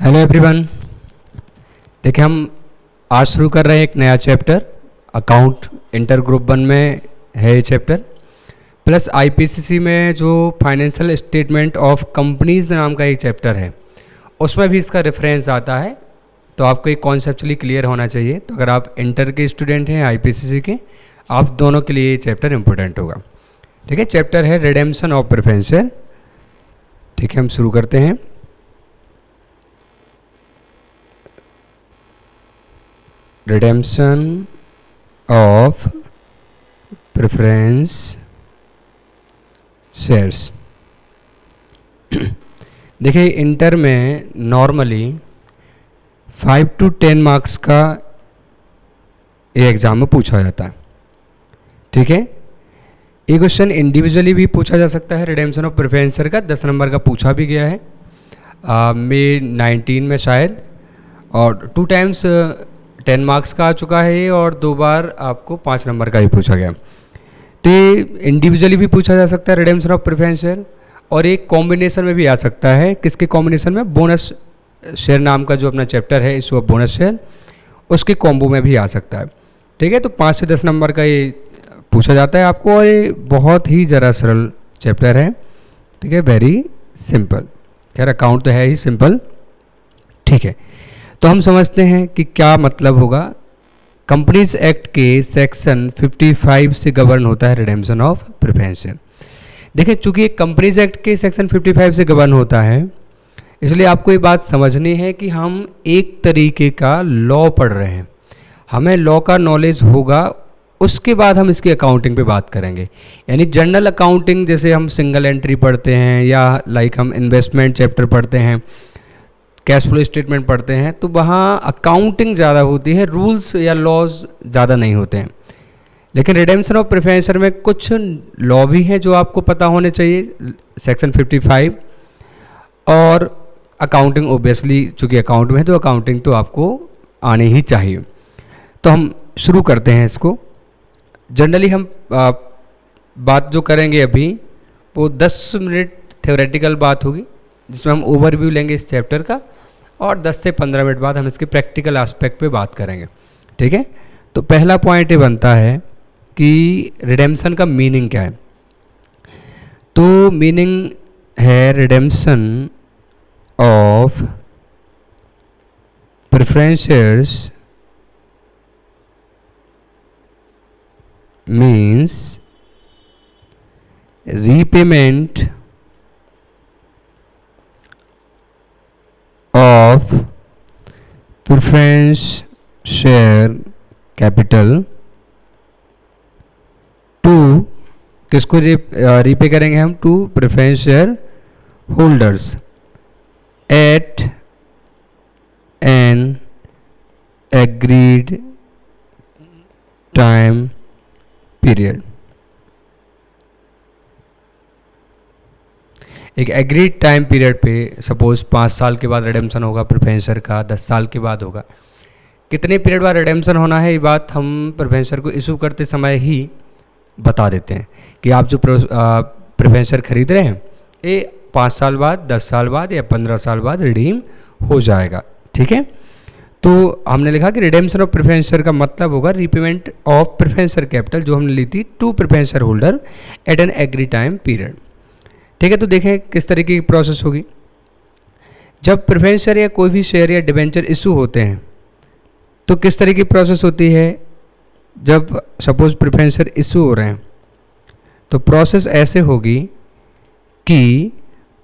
Hello everyone. देखिए हम आज शुरू कर रहे हैं एक नया चैप्टर। अकाउंट इंटर ग्रुप 1 में है ये चैप्टर, प्लस आईपीसीसी में जो फाइनेंशियल स्टेटमेंट ऑफ कंपनीज नाम का एक चैप्टर है उसमें भी इसका रेफरेंस आता है। तो आपको एक कॉन्सेप्चुअली क्लियर होना चाहिए। तो अगर आप इंटर के स्टूडेंट हैं आईपीसीसी के, आप दोनों के लिए ये चैप्टर इंपॉर्टेंट होगा। ठीक है, चैप्टर है रिडेम्पशन ऑफ प्रेफरेंस शेयर। ठीक है, हम शुरू करते हैं। Redemption of preference shares. देखिए इंटर में नॉर्मली 5 to 10 मार्क्स का ये एग्ज़ाम में पूछा जाता है। ठीक है, ये क्वेश्चन इंडिविजुअली भी पूछा जा सकता है। रिडेम्पशन ऑफ प्रेफरेंस शेयर का 10 नंबर का पूछा भी गया है मई 19 में शायद, और 2 टाइम्स 10 मार्क्स का आ चुका है ये, और 2 बार आपको 5 नंबर का भी पूछा गया। तो ये इंडिविजुअली भी पूछा जा सकता है रिडेम्पशन ऑफ प्रेफरेंस शेयर, और एक कॉम्बिनेशन में भी आ सकता है। किसके कॉम्बिनेशन में? बोनस शेयर नाम का जो अपना चैप्टर है इशू ऑफ बोनस शेयर, उसके कॉम्बो में भी आ सकता है। ठीक है, तो 5 से 10 नंबर का ये पूछा जाता है आपको, और ये बहुत ही ज़रा सरल चैप्टर है। ठीक है, वेरी सिंपल। खैर अकाउंट तो है ही सिंपल। ठीक है, तो हम समझते हैं कि क्या मतलब होगा। कंपनीज एक्ट के सेक्शन 55 से गवर्न होता है रिडेम्पशन ऑफ प्रेफरेंस शेयर। देखिए चूंकि कंपनीज एक्ट के सेक्शन 55 से गवर्न होता है, इसलिए आपको ये बात समझनी है कि हम एक तरीके का लॉ पढ़ रहे हैं। हमें लॉ का नॉलेज होगा, उसके बाद हम इसकी अकाउंटिंग पे बात करेंगे। यानी जनरल अकाउंटिंग जैसे हम सिंगल एंट्री पढ़ते हैं, या लाइक हम इन्वेस्टमेंट चैप्टर पढ़ते हैं, कैश फ्लो स्टेटमेंट पढ़ते हैं, तो वहाँ अकाउंटिंग ज़्यादा होती है, रूल्स या लॉज ज़्यादा नहीं होते हैं। लेकिन रिडेम्पशन ऑफ प्रेफरेंस शेयर में कुछ लॉ भी हैं जो आपको पता होने चाहिए, सेक्शन 55, और अकाउंटिंग ओबियसली चूँकि अकाउंट में है तो अकाउंटिंग तो आपको आनी ही चाहिए। तो हम शुरू करते हैं इसको। जनरली हम बात जो करेंगे अभी वो 10 मिनट थ्योरेटिकल बात होगी, जिसमें हम ओवरव्यू लेंगे इस चैप्टर का, और 10 से 15 मिनट बाद हम इसके प्रैक्टिकल एस्पेक्ट पे बात करेंगे। ठीक है, तो पहला पॉइंट ये बनता है कि रिडेम्पशन का मीनिंग क्या है। तो मीनिंग है redemption of preference shares means repayment of preference share capital to, किसको रीपे करेंगे हम? To preference share holders at an agreed time period. एक एग्रीड टाइम पीरियड पे, सपोज 5 साल के बाद रिडेम्पशन होगा प्रेफरेंस शेयर का, 10 साल के बाद होगा। कितने पीरियड बाद रिडेम्पशन होना है ये बात हम प्रेफरेंस शेयर को इशू करते समय ही बता देते हैं कि आप जो प्रेफरेंस शेयर खरीद रहे हैं ये 5 साल बाद, 10 साल बाद या 15 साल बाद रिडीम हो जाएगा। ठीक है, तो हमने लिखा कि रिडेम्पशन ऑफ प्रेफरेंस शेयर का मतलब होगा repayment of preference share capital जो हमने ली थी to preference share holder at an agree time period. ठीक है, तो देखें किस तरीके की प्रोसेस होगी। जब प्रेफरेंस शेयर या कोई भी शेयर या डिबेंचर इशू होते हैं तो किस तरह की प्रोसेस होती है। जब सपोज प्रेफरेंस शेयर इशू हो रहे हैं तो प्रोसेस ऐसे होगी कि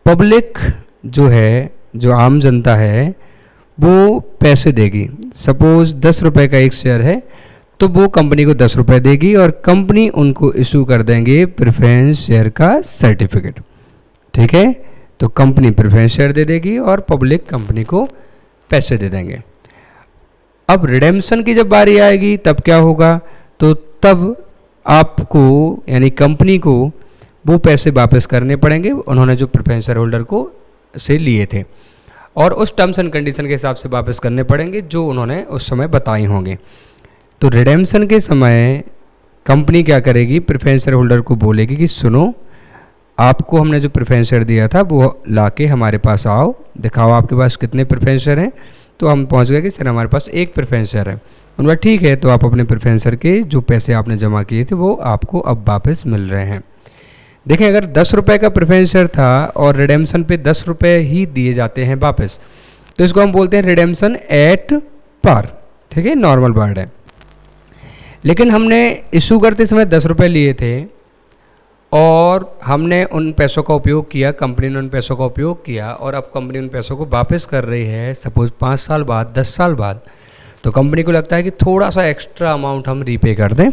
पब्लिक जो है, जो आम जनता है, वो पैसे देगी। सपोज 10 रुपये का एक शेयर है तो वो कंपनी को 10 रुपये देगी, और कंपनी उनको इशू कर देंगे प्रेफरेंस शेयर का सर्टिफिकेट। ठीक है, तो कंपनी प्रेफरेंस शेयर दे देगी और पब्लिक कंपनी को पैसे दे देंगे। अब रिडेम्पशन की जब बारी आएगी तब क्या होगा? तो तब आपको यानी कंपनी को वो पैसे वापस करने पड़ेंगे उन्होंने जो प्रेफरेंस शेयर होल्डर को से लिए थे, और उस टर्म्स एंड कंडीशन के हिसाब से वापस करने पड़ेंगे जो उन्होंने उस समय बताई होंगे। तो रिडेम्पशन के समय कंपनी क्या करेगी? प्रेफरेंस शेयर होल्डर को बोलेगी कि सुनो, आपको हमने जो प्रेफरेंस शेयर दिया था वो लाके हमारे पास आओ, दिखाओ आपके पास कितने प्रेफरेंस शेयर हैं। तो हम पहुंच गए कि सर हमारे पास एक प्रेफरेंस शेयर है। उन्होंने ठीक है, तो आप अपने प्रेफरेंस शेयर के जो पैसे आपने जमा किए थे वो आपको अब वापस मिल रहे हैं। देखें, अगर 10 रुपये का प्रेफरेंस शेयर था और रिडेम्पशन पे 10 रुपये ही दिए जाते हैं वापस, तो इसको हम बोलते हैं रिडेम्पशन एट पार। ठीक है, नॉर्मल वर्ड है। लेकिन हमने इशू करते समय 10 रुपये लिए थे और हमने उन पैसों का उपयोग किया, कंपनी ने उन पैसों का उपयोग किया और अब कंपनी उन पैसों को वापस कर रही है, सपोज 5 साल बाद, 10 साल बाद। तो कंपनी को लगता है कि थोड़ा सा एक्स्ट्रा अमाउंट हम रीपे कर दें,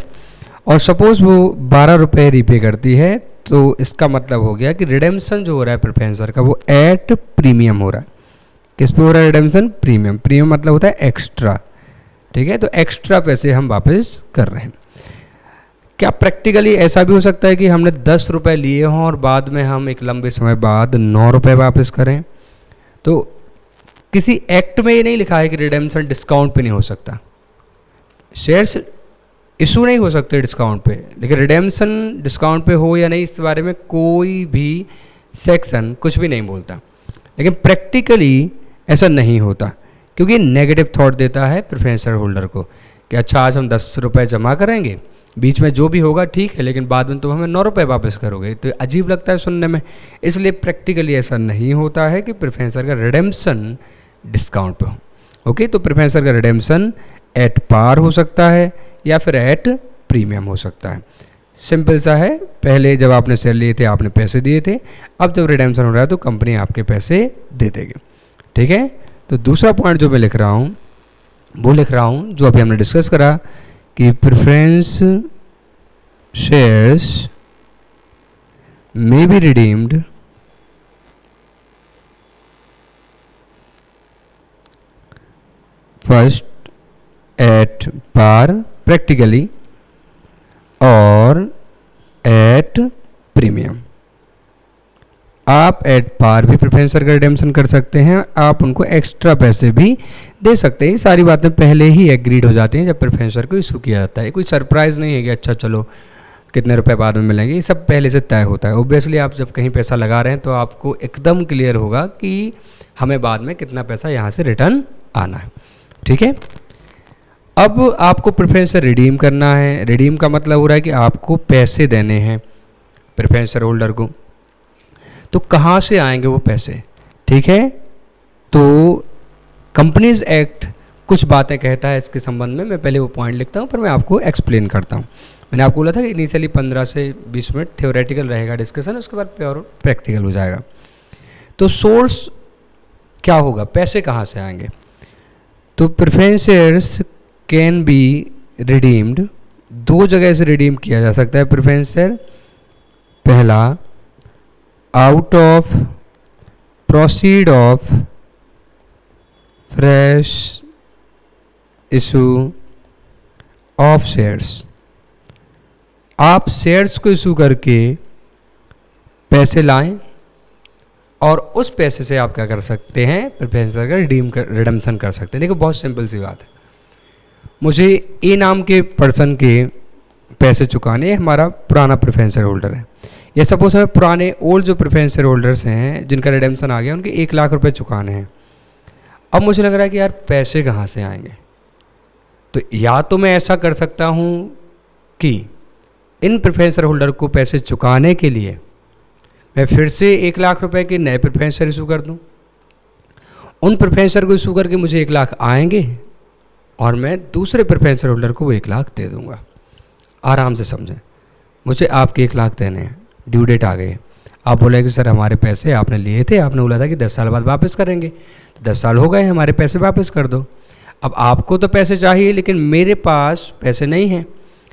और सपोज वो 12 रुपये रीपे करती है, तो इसका मतलब हो गया कि रिडेम्पशन जो हो रहा है प्रेफरेंस शेयर का वो एट प्रीमियम हो रहा है। किस पे हो रहा है रिडेम्पशन? प्रीमियम। प्रीमियम मतलब होता है एक्स्ट्रा। ठीक है, तो एक्स्ट्रा पैसे हम वापस कर रहे हैं। क्या प्रैक्टिकली ऐसा भी हो सकता है कि हमने 10 रुपये लिए हों और बाद में हम एक लंबे समय बाद 9 रुपये वापस करें? तो किसी एक्ट में ये नहीं लिखा है कि रिडेम्पशन डिस्काउंट पे नहीं हो सकता, शेयर्स इशू नहीं हो सकते डिस्काउंट पे, लेकिन रिडेम्पशन डिस्काउंट पे हो या नहीं इस बारे में कोई भी सेक्शन कुछ भी नहीं बोलता। लेकिन प्रैक्टिकली ऐसा नहीं होता, क्योंकि नेगेटिव थॉट देता है प्रेफरेंस शेयर होल्डर को कि अच्छा आज हम 10 रुपये जमा करेंगे, बीच में जो भी होगा ठीक है, लेकिन बाद में तुम हमें 9 रुपये वापस करोगे। तो अजीब लगता है सुनने में, इसलिए प्रैक्टिकली ऐसा नहीं होता है कि प्रेफरेंस शेयर का रिडेम्पशन डिस्काउंट पे हो। ओके, तो प्रेफरेंस शेयर का रिडेम्पशन एट पार हो सकता है या फिर एट प्रीमियम हो सकता है। सिंपल सा है, पहले जब आपने शेयर लिए थे आपने पैसे दिए थे, अब जब रिडेम्पशन हो रहा है तो कंपनी आपके पैसे दे देगी। ठीक है, तो दूसरा पॉइंट जो मैं लिख रहा हूँ वो लिख रहा हूँ जो अभी हमने डिस्कस करा कि preference shares may be redeemed first at par practically और एट प्रीमियम। आप एट पार भी प्रेफरेंस शेयर का रिडेम्पशन कर सकते हैं, आप उनको एक्स्ट्रा पैसे भी दे सकते हैं। ये सारी बातें पहले ही एग्रीड हो जाती हैं जब प्रेफरेंस शेयर को इशू किया जाता है। कोई सरप्राइज़ नहीं है कि अच्छा चलो कितने रुपए बाद में मिलेंगे, ये सब पहले से तय होता है। ऑब्वियसली आप जब कहीं पैसा लगा रहे हैं तो आपको एकदम क्लियर होगा कि हमें बाद में कितना पैसा यहाँ से रिटर्न आना है। ठीक है, अब आपको प्रेफरेंस शेयर रिडीम करना है। रिडीम का मतलब हो रहा है कि आपको पैसे देने हैं प्रेफरेंस शेयर होल्डर को। तो कहाँ से आएंगे वो पैसे? ठीक है, तो कंपनीज एक्ट कुछ बातें कहता है इसके संबंध में। मैं पहले वो पॉइंट लिखता हूँ, फिर मैं आपको एक्सप्लेन करता हूँ। मैंने आपको बोला था कि इनिशियली 15 से 20 मिनट थ्योरेटिकल रहेगा डिस्कशन, उसके बाद प्योर प्रैक्टिकल हो जाएगा। तो सोर्स क्या होगा, पैसे कहाँ से आएंगे? तो preference shares can be redeemed, दो जगह से रिडीम किया जा सकता है प्रेफरेंस शेयर। पहला, out of proceed of fresh issue of shares. आप शेयर्स को इशू करके पैसे लाएं और उस पैसे से आप क्या कर सकते हैं, प्रेफरेंस शेयर का रिडेम्पशन कर सकते हैं। देखो बहुत सिंपल सी बात है, मुझे ए नाम के पर्सन के पैसे चुकाने, हमारा पुराना प्रेफरेंस शेयर होल्डर है, या सपोज हमें पुराने ओल्ड जो प्रेफरेंस शेयर होल्डर्स हैं जिनका रिडेम्पशन आ गया उनके 1 लाख रुपए चुकाने हैं। अब मुझे लग रहा है कि यार पैसे कहाँ से आएंगे? तो या तो मैं ऐसा कर सकता हूँ कि इन प्रेफरेंस शेयर होल्डर को पैसे चुकाने के लिए मैं फिर से 1 लाख रुपए के नए प्रेफरेंस शेयर इशू कर दूँ। उन प्रेफरेंस शेयर को इशू करके मुझे 1 लाख आएंगे और मैं दूसरे प्रेफरेंस शेयर होल्डर को वो 1 लाख दे दूँगा। आराम से समझें, मुझे आपके 1 लाख देने हैं, ड्यू डेट आ गई है। आप बोले कि सर हमारे पैसे आपने लिए थे, आपने बोला था कि 10 साल बाद वापस करेंगे, तो 10 साल हो गए, हमारे पैसे वापस कर दो। अब आपको तो पैसे चाहिए लेकिन मेरे पास पैसे नहीं हैं,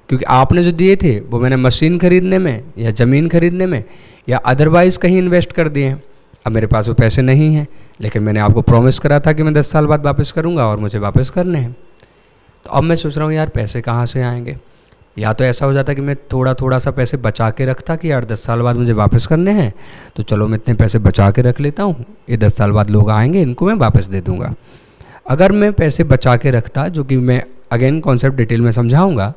क्योंकि आपने जो दिए थे वो मैंने मशीन खरीदने में या ज़मीन खरीदने में या अदरवाइज़ कहीं इन्वेस्ट कर दिए हैं। अब मेरे पास वो पैसे नहीं हैं, लेकिन मैंने आपको प्रॉमिस करा था कि मैं 10 साल बाद वापस करूँगा और मुझे वापस करने हैं। तो अब मैं सोच रहा हूँ यार पैसे कहाँ से आएंगे? या तो ऐसा हो जाता कि मैं थोड़ा थोड़ा सा पैसे बचा के रखता कि यार 10 साल बाद मुझे वापस करने हैं, तो चलो मैं इतने पैसे बचा के रख लेता हूँ, ये 10 साल बाद लोग आएंगे, इनको मैं वापस दे दूँगा। अगर मैं पैसे बचा के रखता, जो कि मैं अगेन कॉन्सेप्ट डिटेल में समझाऊँगा,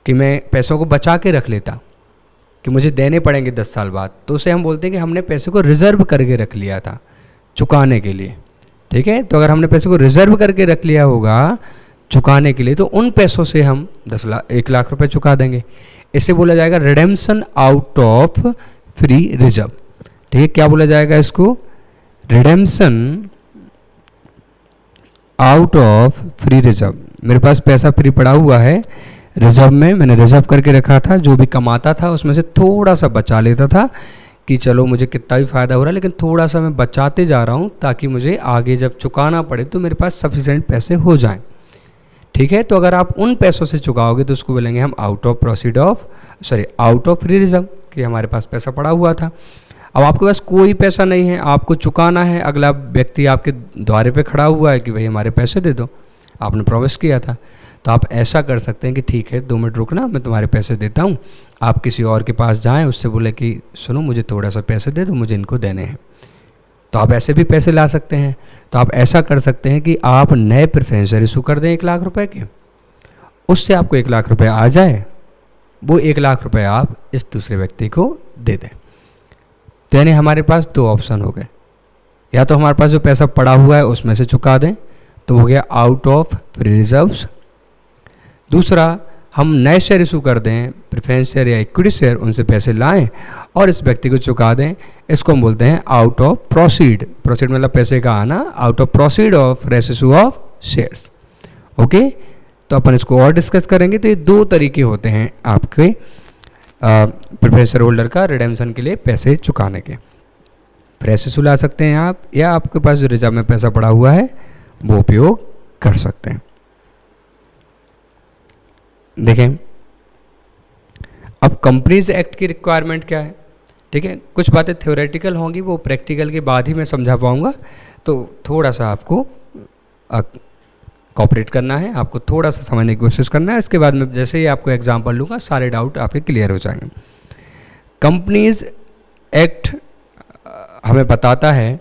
कि मैं पैसों को बचा के रख लेता कि मुझे देने पड़ेंगे 10 साल बाद, तो उसे हम बोलते हैं कि हमने पैसे को रिज़र्व करके रख लिया था चुकाने के लिए। ठीक है, तो अगर हमने पैसे को रिज़र्व करके रख लिया होगा चुकाने के लिए, तो उन पैसों से हम 1 लाख रुपए चुका देंगे। इसे बोला जाएगा redemption out of free reserve. ठीक है, क्या बोला जाएगा इसको? Redemption out of free reserve. मेरे पास पैसा फ्री पड़ा हुआ है रिजर्व में, मैंने रिजर्व करके रखा था, जो भी कमाता था उसमें से थोड़ा सा बचा लेता था कि चलो मुझे कितना भी फ़ायदा हो रहा है लेकिन थोड़ा सा मैं बचाते जा रहा हूँ ताकि मुझे आगे जब चुकाना पड़े तो मेरे पास सफिशिएंट पैसे हो जाएं। ठीक है, तो अगर आप उन पैसों से चुकाओगे तो उसको बोलेंगे हम आउट ऑफ फ्री रिजर्व, कि हमारे पास पैसा पड़ा हुआ था। अब आपके पास कोई पैसा नहीं है, आपको चुकाना है, अगला व्यक्ति आपके द्वारे पे खड़ा हुआ है कि भाई हमारे पैसे दे दो, आपने प्रॉमिस किया था, तो आप ऐसा कर सकते हैं कि ठीक है 2 मिनट रुकना, मैं तुम्हारे पैसे देता हूँ। आप किसी और के पास जाएं, उससे बोले कि सुनो मुझे थोड़ा सा पैसे दे दो, मुझे इनको देने हैं। तो आप ऐसे भी पैसे ला सकते हैं। तो आप ऐसा कर सकते हैं कि आप नए प्रेफरेंस शेयर इशू कर दें 1 लाख रुपए के, उससे आपको 1 लाख रुपए आ जाए, वो 1 लाख रुपए आप इस दूसरे व्यक्ति को दे दें। तो यानी हमारे पास 2 ऑप्शन हो गए, या तो हमारे पास जो पैसा पड़ा हुआ है उसमें से चुका दें, तो हो गया आउट ऑफ फ्री रिजर्व्स। दूसरा, हम नए शेयर इशू कर दें, प्रेफरेंस शेयर या इक्विटी शेयर, उनसे पैसे लाएं और इस व्यक्ति को चुका दें। इसको हम बोलते हैं आउट ऑफ प्रोसीड। प्रोसीड मतलब पैसे का आना, out of proceed of fresh issue of shares. Okay, तो अपन इसको और डिस्कस करेंगे। तो ये 2 तरीके होते हैं आपके प्रेफरेंस शेयर होल्डर का रिडेम्पशन के लिए पैसे चुकाने के। फ्रेश इशू ला सकते हैं आप, या आपके पास जो रिजर्व में पैसा पड़ा हुआ है वो उपयोग कर सकते हैं। देखें, अब कंपनीज एक्ट की रिक्वायरमेंट क्या है। ठीक है, कुछ बातें थ्योरेटिकल होंगी, वो प्रैक्टिकल के बाद ही मैं समझा पाऊँगा, तो थोड़ा सा आपको कॉपरेट करना है, आपको थोड़ा सा समझने की कोशिश करना है। इसके बाद में जैसे ही आपको एग्जांपल लूँगा सारे डाउट आपके क्लियर हो जाएंगे। कंपनीज एक्ट हमें बताता है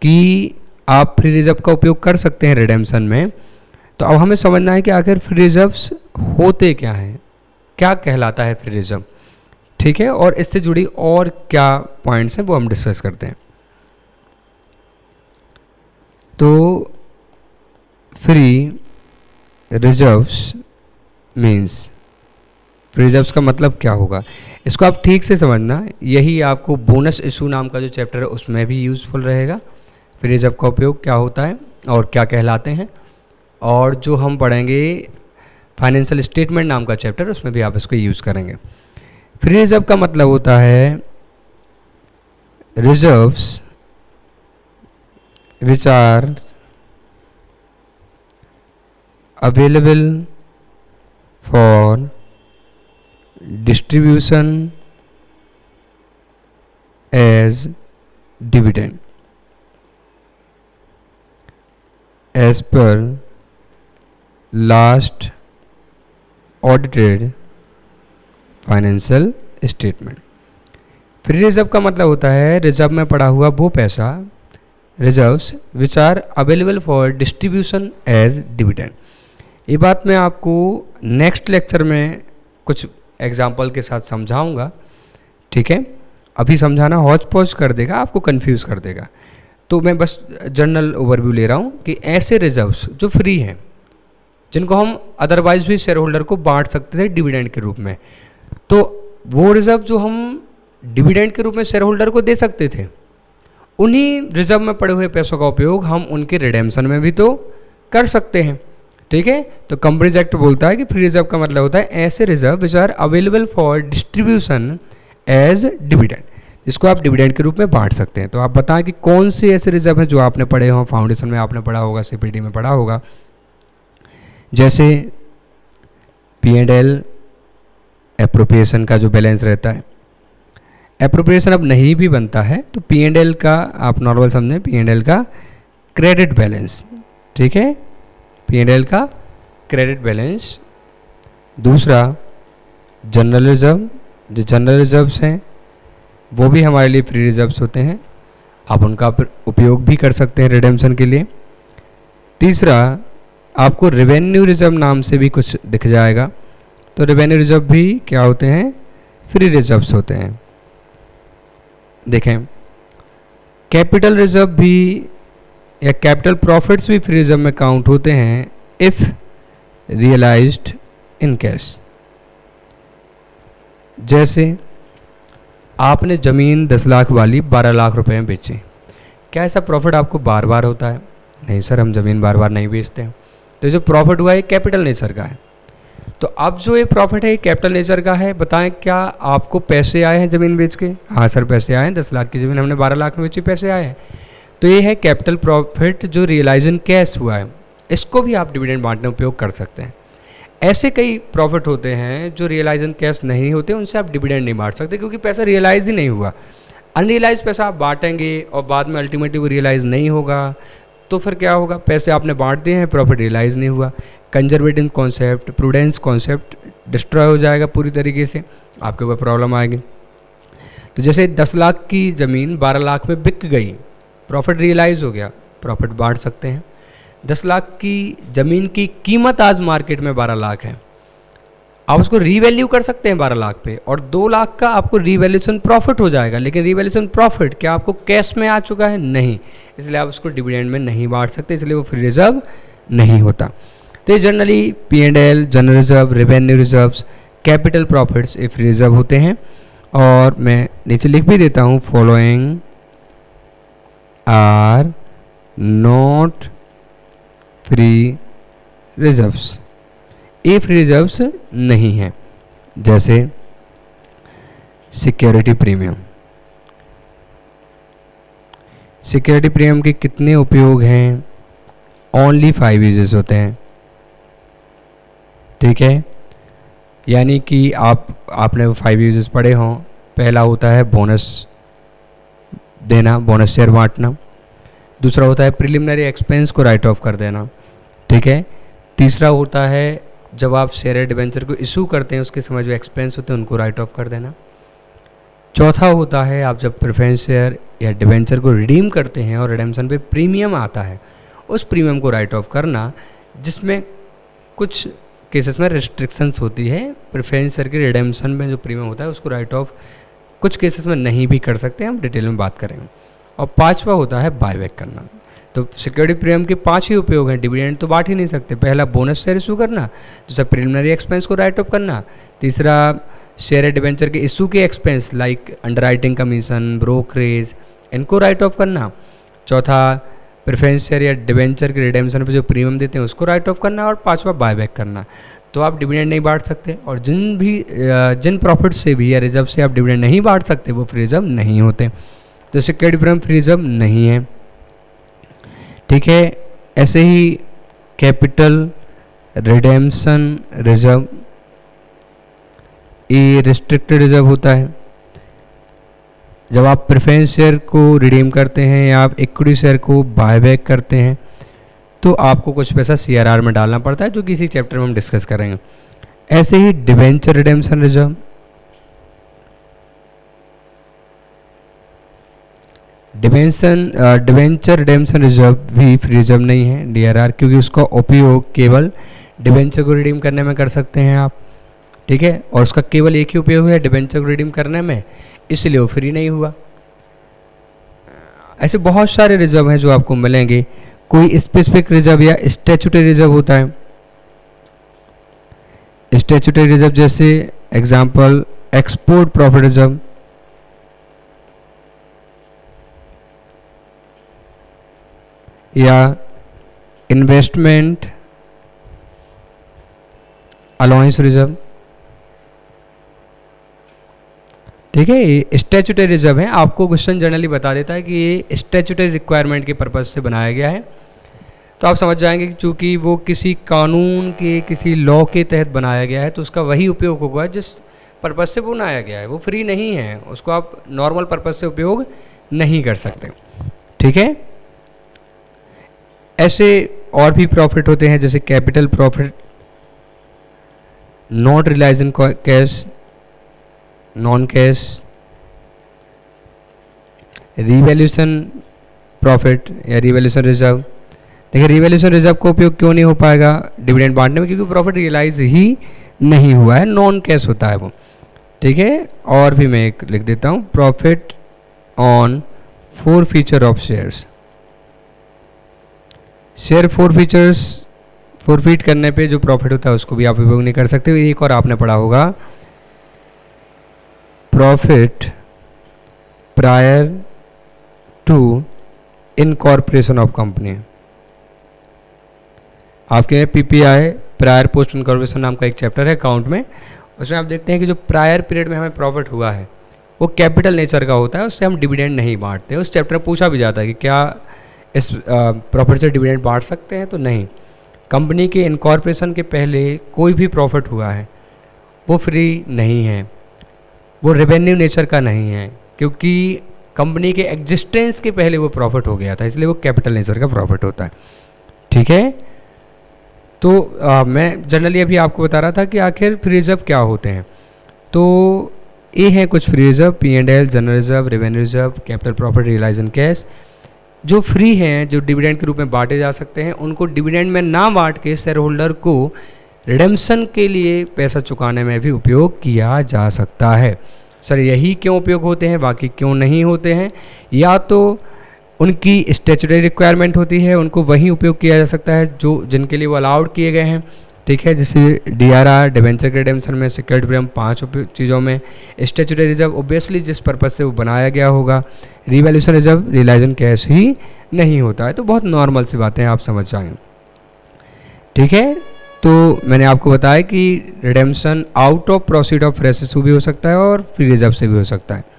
कि आप फ्री रिजर्व का उपयोग कर सकते हैं रिडेम्पशन में। तो अब हमें समझना है कि आखिर फ्री रिजर्व्स होते क्या हैं, क्या कहलाता है फ्री रिजर्व। ठीक है, और इससे जुड़ी और क्या पॉइंट्स हैं वो हम डिस्कस करते हैं। तो free reserves means, free reserves का मतलब क्या होगा, इसको आप ठीक से समझना। यही आपको बोनस इशू नाम का जो चैप्टर है उसमें भी यूज़फुल रहेगा। फ्री रिजर्व का उपयोग क्या होता है और क्या कहलाते हैं, और जो हम पढ़ेंगे फाइनेंशियल स्टेटमेंट नाम का चैप्टर, उसमें भी आप इसको यूज़ करेंगे। फ्री रिजर्व का मतलब होता है reserves which are available for distribution as dividend as per last audited financial statement. Free reserve का मतलब होता है रिजर्व में पड़ा हुआ वो पैसा, reserves which are available for distribution as dividend. ये बात मैं आपको नेक्स्ट लेक्चर में कुछ एग्जाम्पल के साथ समझाऊंगा। ठीक है, अभी समझाना हौच पौच कर देगा, आपको कंफ्यूज कर देगा। तो मैं बस जनरल ओवरव्यू ले रहा हूँ कि ऐसे रिजर्व्स जो फ्री हैं, जिनको हम अदरवाइज भी शेयर होल्डर को बांट सकते थे डिविडेंड के रूप में, तो वो रिजर्व जो हम डिविडेंड के रूप में शेयर होल्डर को दे सकते थे, उन्हीं रिजर्व में पड़े हुए पैसों का उपयोग हम उनके रिडेम्पशन में भी तो कर सकते हैं। ठीक है, तो कंपनीज एक्ट बोलता है कि फ्री रिजर्व का मतलब होता है ऐसे reserve which are available for distribution as dividend, जिसको आप डिविडेंड के रूप में बांट सकते हैं। तो आप बताएं कि कौन से ऐसे रिजर्व हैं जो आपने पढ़े हों, फाउंडेशन में आपने पढ़ा होगा, सीपीडी में पढ़ा होगा। जैसे P&L एप्रोप्रिएशन का जो बैलेंस रहता है, एप्रोप्रिएशन अब नहीं भी बनता है तो P&L का आप नॉर्मल समझें, P&L का क्रेडिट बैलेंस। ठीक है, P&L का क्रेडिट बैलेंस। दूसरा जनरल रिजर्व, जो जनरल रिजर्व्स हैं वो भी हमारे लिए फ्री रिजर्व्स होते हैं, आप उनका उपयोग भी कर सकते हैं रिडेम्पशन के लिए। तीसरा, आपको रेवेन्यू रिजर्व नाम से भी कुछ दिख जाएगा, तो रेवेन्यू रिजर्व भी क्या होते हैं, फ्री रिजर्व्स होते हैं। देखें, कैपिटल रिजर्व भी या कैपिटल प्रॉफिट्स भी फ्री रिजर्व में काउंट होते हैं इफ रियलाइज्ड इन कैश। जैसे आपने ज़मीन 10 लाख वाली 12 लाख रुपए में बेची, क्या ऐसा प्रॉफिट आपको बार बार होता है? नहीं सर, हम ज़मीन बार बार नहीं बेचते हैं। तो जो प्रॉफिट हुआ है कैपिटल नेचर का है। तो अब जो ये प्रॉफिट है ये कैपिटल नेचर का है। बताएं, क्या आपको पैसे आए हैं ज़मीन बेच के? हाँ सर, पैसे आए हैं। 10 लाख की ज़मीन हमने 12 लाख में बेची, पैसे आए हैं। तो ये है कैपिटल प्रॉफिट जो रियलाइज इन कैश हुआ है। इसको भी आप डिविडेंड बांटने में उपयोग कर सकते हैं। ऐसे कई प्रॉफिट होते हैं जो रियलाइज इन कैश नहीं होते, उनसे आप डिविडेंड नहीं बांट सकते क्योंकि पैसा रियलाइज ही नहीं हुआ। अनरियलाइज पैसा आप बांटेंगे और बाद में अल्टीमेटली वो रियलाइज नहीं होगा, तो फिर क्या होगा? पैसे आपने बांट दिए हैं, प्रॉफिट रियलाइज नहीं हुआ। Conservative concept, prudence concept destroy हो जाएगा पूरी तरीके से, आपके ऊपर प्रॉब्लम आएगी। तो जैसे 10 लाख की ज़मीन 12 लाख में बिक गई, प्रॉफिट रियलाइज हो गया, प्रॉफिट बांट सकते हैं। 10 लाख की ज़मीन की कीमत आज मार्केट में 12 लाख है, आप उसको रीवैल्यू कर सकते हैं 12 लाख पे, और 2 लाख का आपको रीवैल्यूएशन प्रॉफिट हो जाएगा। लेकिन रीवैल्यूएशन प्रॉफिट क्या आपको कैश में आ चुका है? नहीं, इसलिए आप उसको डिविडेंड में नहीं बांट सकते, इसलिए वो फ्री रिजर्व नहीं होता। तो ये generally P&L, general reserve, revenue reserves, capital profits ये फ्री रिजर्व होते हैं। और मैं नीचे लिख भी देता हूँ, following are not free reserves, ये फ्री रिजर्व्स नहीं है। जैसे सिक्योरिटी प्रीमियम, सिक्योरिटी प्रीमियम के कितने उपयोग हैं? ओनली 5 यूजेस होते हैं, ठीक है। यानी कि आपने वो 5 यूजेस पढ़े हों। पहला होता है बोनस देना, बोनस शेयर बांटना। दूसरा होता है प्रिलिमिनरी एक्सपेंस को राइट ऑफ कर देना, ठीक है। तीसरा होता है जब आप शेयर या डिबेंचर को इशू करते हैं उसके समय जो एक्सपेंस होते हैं उनको राइट ऑफ कर देना। चौथा होता है आप जब प्रेफरेंस शेयर या डिबेंचर को रिडीम करते हैं और रिडेम्पशन पे प्रीमियम आता है, उस प्रीमियम को राइट ऑफ करना, जिसमें कुछ केसेस में रिस्ट्रिक्शंस होती है। प्रेफरेंस शेयर के रिडेम्पशन में जो प्रीमियम होता है उसको राइट ऑफ कुछ केसेस में नहीं भी कर सकते, हम डिटेल में बात करेंगे। और पांचवा होता है बायबैक करना। तो सिक्योरिटी प्रीमियम के 5 ही उपयोग हैं, डिविडेंड तो बांट ही नहीं सकते। पहला बोनस शेयर इशू करना, दूसरा प्रिलिमिनरी एक्सपेंस को राइट ऑफ करना, तीसरा शेयर या डिबेंचर के इशू के expense like underwriting commission, brokerage, इनको राइट ऑफ करना, चौथा प्रेफरेंस शेयर या डिबेंचर के रिडेम्पशन पे जो प्रीमियम देते हैं उसको राइट ऑफ करना, और पांचवा बायबैक करना। तो आप डिविडेंड नहीं बांट सकते, और जिन प्रॉफिट से भी या रिजर्व से आप डिविडेंड नहीं बांट सकते वो फ्री रिजर्व नहीं होते। तो सिक्योरिटी प्रीमियम फ्री रिजर्व नहीं है, ठीक है। ऐसे ही कैपिटल रिडेम्पशन रिजर्व ये रिस्ट्रिक्टेड रिजर्व होता है। जब आप प्रेफरेंस शेयर को रिडीम करते हैं या आप इक्विटी शेयर को बायबैक करते हैं तो आपको कुछ पैसा CRR में डालना पड़ता है, जो कि इसी चैप्टर में हम डिस्कस करेंगे। ऐसे ही debenture redemption reserve, debenture redemption reserve भी फ्री रिजर्व नहीं है DRR, क्योंकि उसका उपयोग केवल डिबेंचर को रिडीम करने में कर सकते हैं आप, ठीक है। और उसका केवल एक ही उपयोग है डिबेंचर को रिडीम करने में, इसलिए वो फ्री नहीं हुआ। ऐसे बहुत सारे रिजर्व हैं जो आपको मिलेंगे। कोई स्पेसिफिक रिजर्व या स्टैट्यूटरी रिजर्व होता है। स्टैट्यूटरी रिजर्व जैसे एग्जांपल एक्सपोर्ट प्रॉफिट रिजर्व, या इन्वेस्टमेंट अलाउंस रिजर्व, ठीक है। ये स्टैट्यूटरी रिजर्व है। आपको क्वेश्चन जनरली बता देता है कि ये स्टैट्यूटरी रिक्वायरमेंट के पर्पज़ से बनाया गया है, तो आप समझ जाएंगे कि चूँकि वो किसी कानून के किसी लॉ के तहत बनाया गया है तो उसका वही उपयोग होगा जिस पर्पज़ से वो बनाया गया है। वो फ्री नहीं है, उसको आप नॉर्मल पर्पज़ से उपयोग नहीं कर सकते, ठीक है। ऐसे और भी प्रॉफिट होते हैं जैसे capital profit, not realize in cash, non cash, revaluation profit या रिवैल्यूएशन रिजर्व। देखिए रिवैल्यूएशन रिजर्व का उपयोग क्यों नहीं हो पाएगा डिविडेंड बांटने में, क्योंकि प्रॉफिट रियलाइज ही नहीं हुआ है, नॉन कैश होता है वो, ठीक है, और भी मैं एक लिख देता हूँ, profit on four feature of shares. Share forfeit करने पे जो प्रॉफिट होता है उसको भी आप उपयोग नहीं कर सकते। एक और आपने पढ़ा होगा, profit prior to incorporation of company. आपके पीपीआई प्रायर पोस्ट इनकॉर्पोरेशन नाम का एक चैप्टर है अकाउंट में, उसमें आप देखते हैं कि जो प्रायर पीरियड में हमें प्रॉफिट हुआ है वो कैपिटल नेचर का होता है, उससे हम डिविडेंड नहीं बांटते। उस चैप्टर में पूछा भी जाता है कि क्या इस प्रॉफिट से डिविडेंड बांट सकते हैं, तो नहीं। कंपनी के इनकॉर्पोरेशन के पहले कोई भी प्रॉफिट हुआ है वो फ्री नहीं है, वो रेवेन्यू नेचर का नहीं है, क्योंकि कंपनी के एग्जिस्टेंस के पहले वो प्रॉफिट हो गया था, इसलिए वो कैपिटल नेचर का प्रॉफिट होता है। ठीक है, तो मैं जनरली अभी आपको बता रहा था कि आखिर फ्री रिजर्व क्या होते हैं। तो ये हैं कुछ free reserve, P&L, general reserve, revenue reserve, capital profit, realize in cash. जो फ्री हैं, जो डिविडेंड के रूप में बांटे जा सकते हैं, उनको डिविडेंड में ना बांट के शेयर होल्डर को रिडेम्पशन के लिए पैसा चुकाने में भी उपयोग किया जा सकता है। सर यही क्यों उपयोग होते हैं, बाकी क्यों नहीं होते हैं? या तो उनकी स्टैट्यूटरी रिक्वायरमेंट होती है, उनको वही उपयोग किया जा सकता है जो जिनके लिए वो अलाउड किए गए हैं। ठीक है, जैसे DRR, डिवेंचर के रिडेम्पशन में, सिक्योरिटी प्रीमियम, 5 चीज़ों में। स्टैट्यूटरी रिजर्व ओब्वियसली जिस पर्पज से वो बनाया गया होगा। रिवैल्यूएशन रिजर्व रियलाइजेशन कैश ही नहीं होता है। तो बहुत नॉर्मल सी बातें आप समझ जाएंगे। ठीक है, तो मैंने आपको बताया कि redemption out of proceed of fresh issue भी हो सकता है और फ्री रिजर्व से भी हो सकता है।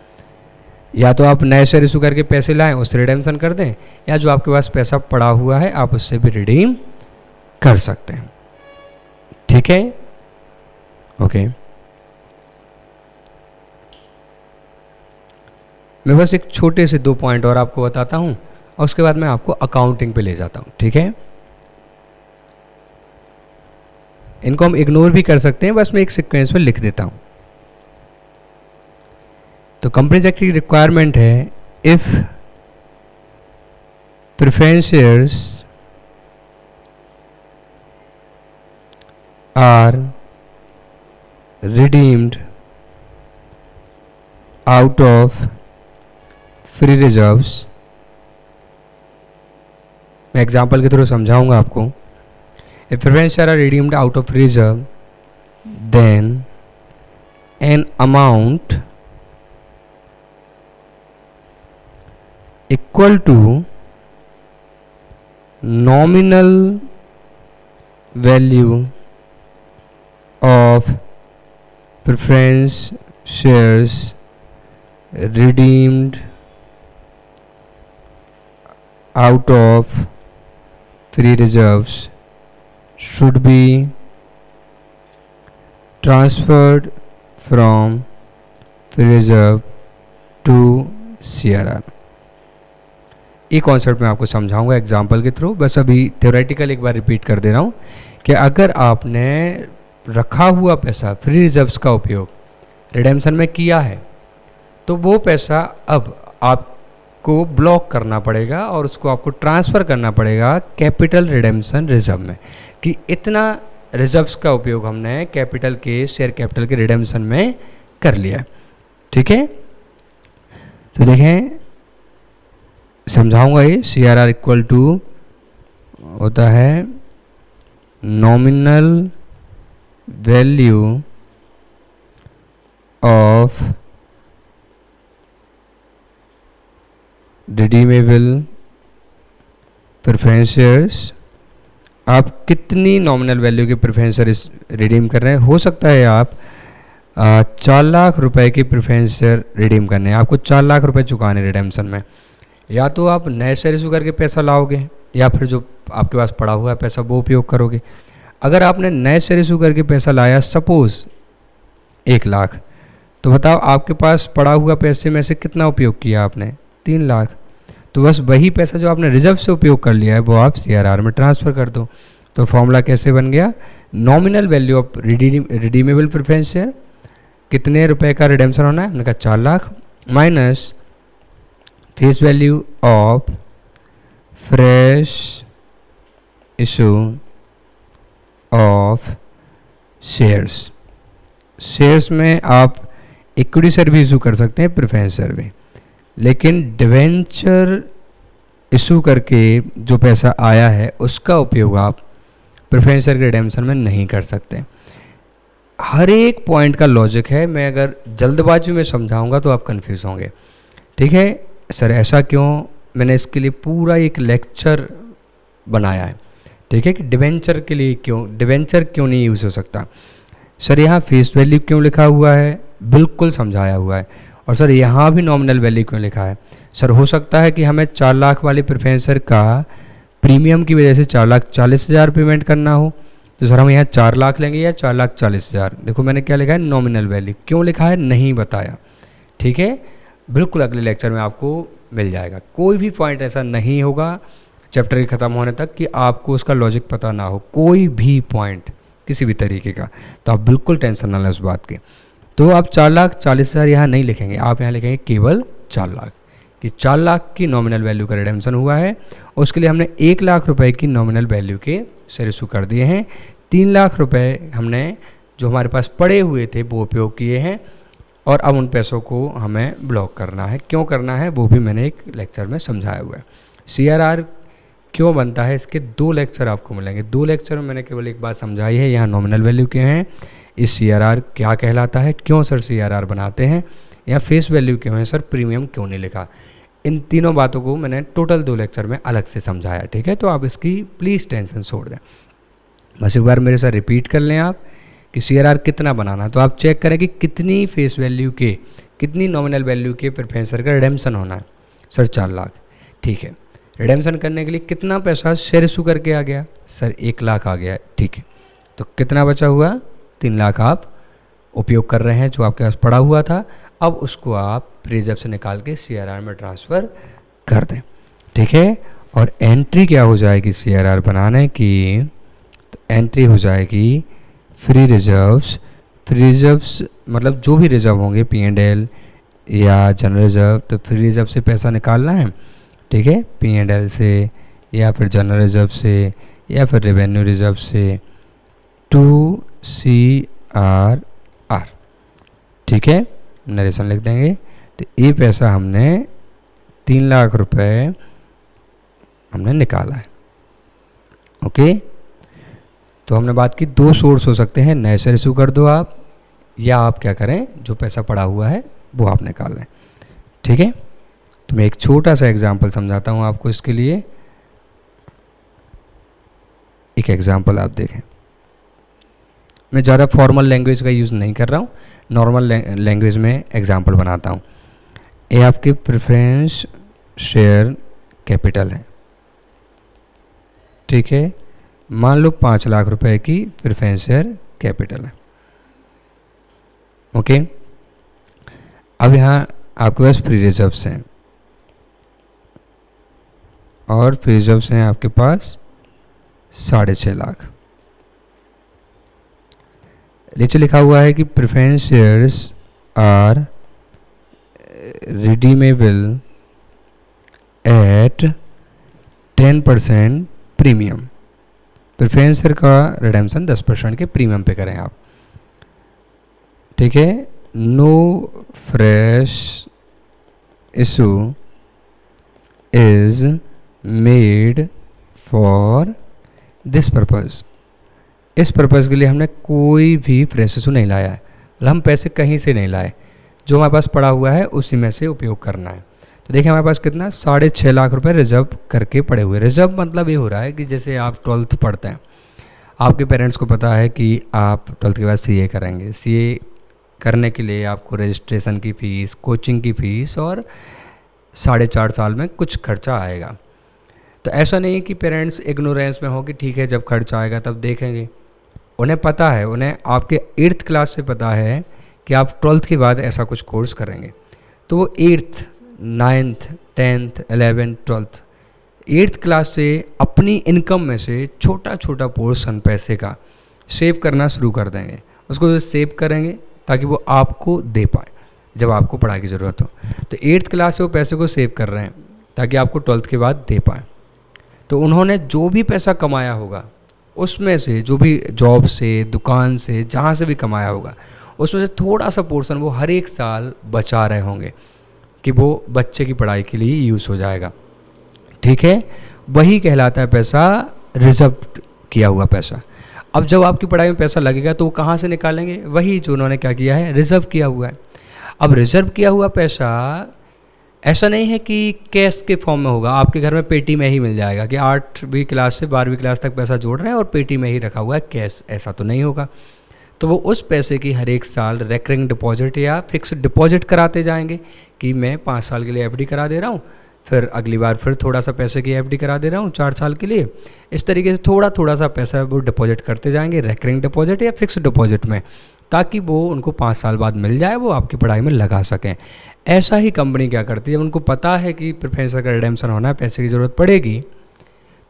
या तो आप नए शेयर इशू करके पैसे लाएं, उससे रिडेम्पशन कर दें, या जो आपके पास पैसा पड़ा हुआ है आप उससे भी रिडीम कर सकते हैं। ठीक है, ओके। मैं बस एक छोटे से 2 पॉइंट और आपको बताता हूं और उसके बाद मैं आपको अकाउंटिंग पे ले जाता हूं। ठीक है, इनको हम इग्नोर भी कर सकते हैं, बस मैं एक सीक्वेंस में लिख देता हूं। तो कंपनीज एक्ट की रिक्वायरमेंट है, if preference shares are redeemed out of free reserves। मैं एग्जाम्पल के थ्रू समझाऊंगा आपको। If preference shares are redeemed out of reserve, then an amount equal to nominal value of preference shares redeemed out of free reserves should be transferred from free reserve to CRR। ये concept मैं आपको समझाऊंगा example के through. बस अभी theoretical एक बार repeat कर दे रहा हूँ कि अगर आपने रखा हुआ पैसा फ्री रिजर्व्स का उपयोग रिडेम्पशन में किया है तो वो पैसा अब आपको ब्लॉक करना पड़ेगा और उसको आपको ट्रांसफ़र करना पड़ेगा कैपिटल रिडेम्पशन रिजर्व में, कि इतना रिजर्व्स का उपयोग हमने कैपिटल के शेयर कैपिटल के रिडेम्पशन में कर लिया। ठीक है, तो देखें समझाऊंगा ये। CRR इक्वल टू होता है nominal value of redeemable preference shares. आप कितनी नॉमिनल वैल्यू के प्रेफरेंस शेयर्स रिडीम कर रहे हैं? हो सकता है आप 4 लाख रुपए के प्रेफरेंस शेयर रिडीम करने हैं, आपको 4 लाख रुपए चुकाने रिडेम्पशन में। या तो आप नए शेयर इशू करके पैसा लाओगे या फिर जो आपके पास पड़ा हुआ है पैसा वो उपयोग करोगे। अगर आपने नए शेयर इशू करके पैसा लाया सपोज 1 लाख, तो बताओ आपके पास पड़ा हुआ पैसे में से कितना उपयोग किया आपने? 3 लाख। तो बस वही पैसा जो आपने रिजर्व से उपयोग कर लिया है वो आप CRR में ट्रांसफ़र कर दो। तो फॉर्मूला कैसे बन गया? Nominal value of redeemable preference share, कितने रुपए का रिडेम्पशन होना है? हमने कहा 4 lakh, minus face value of fresh issue of shares. Shares में आप इक्विटी शेयर भी इशू कर सकते हैं, प्रेफरेंस शेयर भी, लेकिन डिवेंचर इशू करके जो पैसा आया है उसका उपयोग आप प्रेफरेंस शेयर के रिडेम्पशन में नहीं कर सकते। हर एक पॉइंट का लॉजिक है, मैं अगर जल्दबाजी में समझाऊंगा तो आप कंफ्यूज होंगे। ठीक है सर, ऐसा क्यों? मैंने इसके लिए पूरा एक लेक्चर बनाया है, ठीक है, कि डिवेंचर के लिए डिवेंचर क्यों नहीं यूज़ हो सकता। सर यहाँ फेस वैल्यू क्यों लिखा हुआ है, बिल्कुल समझाया हुआ है। और सर यहाँ भी नॉमिनल वैल्यू क्यों लिखा है? सर हो सकता है कि हमें 4 लाख वाले प्रेफरेंस शेयर का प्रीमियम की वजह से 4,40,000 पेमेंट करना हो, तो सर हम यहाँ 4 लाख लेंगे या 4,40,000? देखो मैंने क्या लिखा है, नॉमिनल वैल्यू। क्यों लिखा है नहीं बताया, ठीक है, बिल्कुल अगले लेक्चर में आपको मिल जाएगा। कोई भी पॉइंट ऐसा नहीं होगा चैप्टर के ख़त्म होने तक कि आपको उसका लॉजिक पता ना हो, कोई भी पॉइंट किसी भी तरीके का, तो आप बिल्कुल टेंशन ना लें उस बात की। तो आप 4,40,000 यहाँ नहीं लिखेंगे, आप यहाँ लिखेंगे केवल 4 लाख, कि 4 लाख की नॉमिनल वैल्यू का रिडेम्पशन हुआ है। उसके लिए हमने 1 लाख रुपए की नॉमिनल वैल्यू के शेयर इशू कर दिए हैं। 3 लाख रुपए हमने जो हमारे पास पड़े हुए थे वो उपयोग किए हैं, और अब उन पैसों को हमें ब्लॉक करना है। क्यों करना है वो भी मैंने एक लेक्चर में समझाया हुआ है। CRR क्यों बनता है, इसके 2 लेक्चर आपको मिलेंगे। 2 लेक्चर में मैंने केवल एक बात समझाई है, यहाँ नॉमिनल वैल्यू क्यों है, इस CRR क्या कहलाता है, क्यों सर CRR बनाते हैं, या फेस वैल्यू क्यों है, सर प्रीमियम क्यों नहीं लिखा। इन तीनों बातों को मैंने टोटल 2 लेक्चर में अलग से समझाया, ठीक है। तो आप इसकी प्लीज़ टेंशन छोड़ दें, बस एक बार मेरे साथ रिपीट कर लें आप कि CRR कितना बनाना। तो आप चेक करें कि कितनी फेस वैल्यू के, कितनी नॉमिनल वैल्यू के प्रेफरेंस शेयर का रिडेम्पशन होना है। सर 4 लाख, ठीक है। रिडेम्पशन करने के लिए कितना पैसा शेयर इशू करके आ गया, सर 1 लाख आ गया, ठीक है। तो कितना बचा हुआ, 3 लाख आप उपयोग कर रहे हैं जो आपके पास पड़ा हुआ था। अब उसको आप रिजर्व से निकाल के CRR में ट्रांसफ़र कर दें, ठीक है। और एंट्री क्या हो जाएगी CRR बनाने की, तो एंट्री हो जाएगी फ्री रिजर्व्स। फ्री रिजर्व्स मतलब जो भी रिजर्व होंगे, P&L या जनरल रिजर्व, तो फ्री रिजर्व से पैसा निकालना है, ठीक है, P&L से या फिर जनरल रिजर्व से या फिर रेवेन्यू रिजर्व से टू CRR, ठीक है, नरेशन लिख देंगे। तो ये पैसा हमने 3 लाख रुपए हमने निकाला है, ओके। तो हमने बात की 2 सोर्स हो सकते हैं, नए शेयर इशू कर दो आप, या आप क्या करें, जो पैसा पड़ा हुआ है वो आप निकाल लें, ठीक है। तो मैं एक छोटा सा एग्जांपल समझाता हूँ आपको इसके लिए। एक एग्जांपल आप देखें, मैं ज़्यादा फॉर्मल लैंग्वेज का यूज़ नहीं कर रहा हूँ, नॉर्मल लैंग्वेज में एग्जांपल बनाता हूँ। ये आपके प्रेफरेंस शेयर कैपिटल है, ठीक है। मान लो 5 लाख रुपए की प्रेफरेंस शेयर कैपिटल है, ओके। अब यहाँ आपके पास फ्री रिजर्व्स हैं, और फ्री रिजर्व्स हैं आपके पास 6.5 लाख। नीचे लिखा हुआ है कि preference shares are redeemable at 10% premium. Preference share का रिडेम्पशन 10% के प्रीमियम पे करें आप, ठीक है। No fresh issue is made for this purpose. इस पर्पज़ के लिए हमने कोई भी फ्रेश इशू नहीं लाया है, मतलब हम पैसे कहीं से नहीं लाए, जो हमारे पास पड़ा हुआ है उसी में से उपयोग करना है। तो देखिए हमारे पास कितना 6.5 लाख रुपए रिजर्व करके पड़े हुए। रिजर्व मतलब ये हो रहा है कि जैसे आप 12th पढ़ते हैं, आपके पेरेंट्स को पता है कि आप 12th के बाद CA करेंगे, CA करने के लिए आपको रजिस्ट्रेशन की फ़ीस, कोचिंग की फ़ीस और 4.5 साल में कुछ खर्चा आएगा। तो ऐसा नहीं है कि पेरेंट्स इग्नोरेंस में हो कि ठीक है जब खर्चा आएगा तब देखेंगे। उन्हें पता है, उन्हें आपके 8th क्लास से पता है कि आप 12th के बाद ऐसा कुछ कोर्स करेंगे। तो वो 8th, 9th, 10th, 11th, 12th, 8th class से अपनी इनकम में से छोटा छोटा पोर्शन पैसे का सेव करना शुरू कर देंगे। उसको सेव करेंगे ताकि वो आपको दे पाए जब आपको पढ़ाई की ज़रूरत हो। तो 8th क्लास से वो पैसे को सेव कर रहे हैं ताकि आपको 12th के बाद दे पाए। तो उन्होंने जो भी पैसा कमाया होगा उसमें से जो भी जॉब से, दुकान से, जहाँ से भी कमाया होगा, उसमें से थोड़ा सा पोर्शन वो हर एक साल बचा रहे होंगे कि वो बच्चे की पढ़ाई के लिए यूज़ हो जाएगा। ठीक है, वही कहलाता है पैसा रिजर्व किया हुआ पैसा। अब जब आपकी पढ़ाई में पैसा लगेगा तो वो कहाँ से निकालेंगे? वही जो उन्होंने क्या किया है, रिजर्व किया हुआ है। अब रिजर्व किया हुआ पैसा ऐसा नहीं है कि कैश के फॉर्म में होगा, आपके घर में पेटी में ही मिल जाएगा कि 8वीं क्लास से 12वीं क्लास तक पैसा जोड़ रहे हैं और पेटी में ही रखा हुआ है कैश, ऐसा तो नहीं होगा। तो वो उस पैसे की हर एक साल रेकरिंग डिपॉजिट या फिक्स्ड डिपॉजिट कराते जाएंगे कि मैं 5 साल के लिए एफडी करा दे रहा हूँ, फिर अगली बार फिर थोड़ा सा पैसे की एफडी करा दे रहा हूँ 4 साल के लिए। इस तरीके से थोड़ा थोड़ा सा पैसा वो डिपॉजिट करते जाएंगे रेकरिंग डिपॉजिट या फिक्स्ड डिपॉजिट में, ताकि वो उनको 5 साल बाद मिल जाए, वो आपकी पढ़ाई में लगा सकें। ऐसा ही कंपनी क्या करती है, जब उनको पता है कि प्रेफरेंस का रिडेम्पशन होना है, पैसे की ज़रूरत पड़ेगी,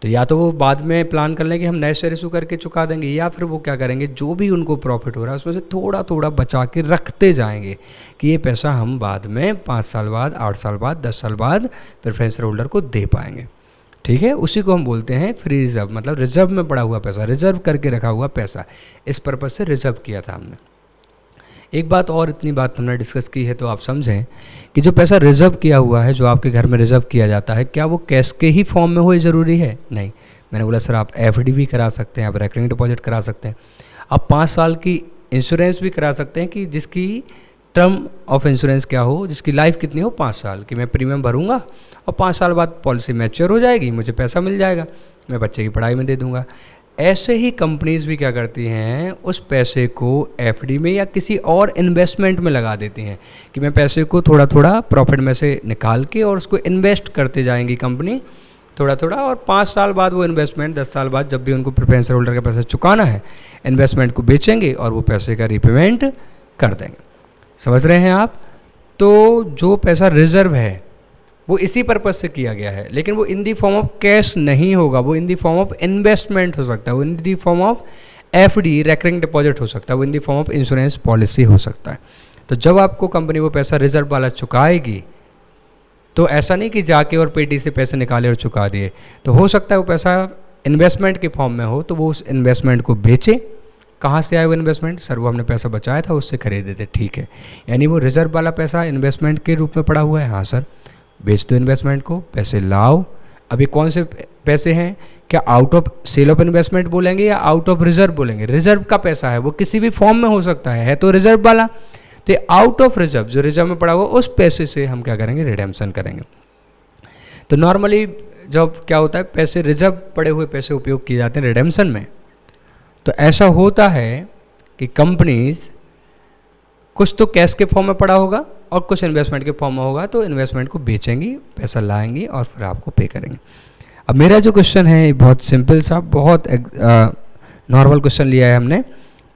तो या तो वो बाद में प्लान कर लें कि हम नए शेयर इशू करके चुका देंगे, या फिर वो क्या करेंगे, जो भी उनको प्रॉफिट हो रहा है उसमें से थोड़ा थोड़ा बचा के रखते जाएंगे कि ये पैसा हम बाद में 5 साल बाद, 8 साल बाद, 10 साल बाद प्रेफरेंस होल्डर को दे पाएंगे। ठीक है, उसी को हम बोलते हैं फ्री रिजर्व, मतलब रिजर्व में पड़ा हुआ पैसा, रिजर्व करके रखा हुआ पैसा। इस पर्पज़ से रिजर्व किया था हमने। एक बात और, इतनी बात हमने डिस्कस की है तो आप समझें कि जो पैसा रिजर्व किया हुआ है, जो आपके घर में रिजर्व किया जाता है, क्या वो कैश के ही फॉर्म में हो, ये ज़रूरी है? नहीं। मैंने बोला सर आप एफडी भी करा सकते हैं, आप रेकरिंग डिपॉजिट करा सकते हैं, आप 5 साल की इंश्योरेंस भी करा सकते हैं कि जिसकी टर्म ऑफ इंश्योरेंस क्या हो, जिसकी लाइफ कितनी हो, 5 साल की मैं प्रीमियम भरूंगा और 5 साल बाद पॉलिसी मैच्योर हो जाएगी, मुझे पैसा मिल जाएगा, मैं बच्चे की पढ़ाई में दे दूंगा। ऐसे ही कंपनीज भी क्या करती हैं, उस पैसे को एफडी में या किसी और इन्वेस्टमेंट में लगा देती हैं कि मैं पैसे को थोड़ा थोड़ा प्रॉफिट में से निकाल के और उसको इन्वेस्ट करते जाएंगी कंपनी थोड़ा थोड़ा, और 5 साल बाद वो इन्वेस्टमेंट, 10 साल बाद जब भी उनको प्रेफरेंस होल्डर का पैसा चुकाना है, इन्वेस्टमेंट को बेचेंगे और वो पैसे का रीपेमेंट कर देंगे। समझ रहे हैं आप? तो जो पैसा रिजर्व है वो इसी पर्पज़ से किया गया है, लेकिन वो in the form of cash नहीं होगा, वो in the form of investment हो सकता है, वो in the form of FD recurring deposit हो सकता है, वो in the form of insurance policy हो सकता है। तो जब आपको कंपनी वो पैसा रिजर्व वाला चुकाएगी, तो ऐसा नहीं कि जाके और पेटी से पैसे निकाले और चुका दिए, तो हो सकता है वो पैसा इन्वेस्टमेंट के फॉर्म में हो, तो वो उस इन्वेस्टमेंट को बेचे। कहाँ से आए वो इन्वेस्टमेंट? सर वो हमने पैसा बचाया था उससे खरीदे थे। ठीक है, यानी वो रिजर्व वाला पैसा इन्वेस्टमेंट के रूप में पड़ा हुआ है। हाँ सर, बेच दो इन्वेस्टमेंट को, पैसे लाओ। अभी कौन से पैसे हैं? क्या out of sale of investment बोलेंगे या आउट ऑफ रिजर्व बोलेंगे? रिजर्व का पैसा है, वो किसी भी फॉर्म में हो सकता है तो रिजर्व वाला। तो आउट ऑफ रिजर्व, जो रिजर्व में पड़ा हुआ, उस पैसे से हम क्या करेंगे, रिडेम्पशन करेंगे। तो नॉर्मली जब क्या होता है, पैसे रिजर्व पड़े हुए पैसे उपयोग किए जाते हैं रिडेम्पशन में, तो ऐसा होता है कि कंपनीज कुछ तो कैश के फॉर्म में पड़ा होगा और कुछ इन्वेस्टमेंट के फॉर्म में होगा, तो इन्वेस्टमेंट को बेचेंगी, पैसा लाएंगी और फिर आपको पे करेंगे। अब मेरा जो क्वेश्चन है बहुत सिंपल सा, बहुत नॉर्मल क्वेश्चन लिया है हमने।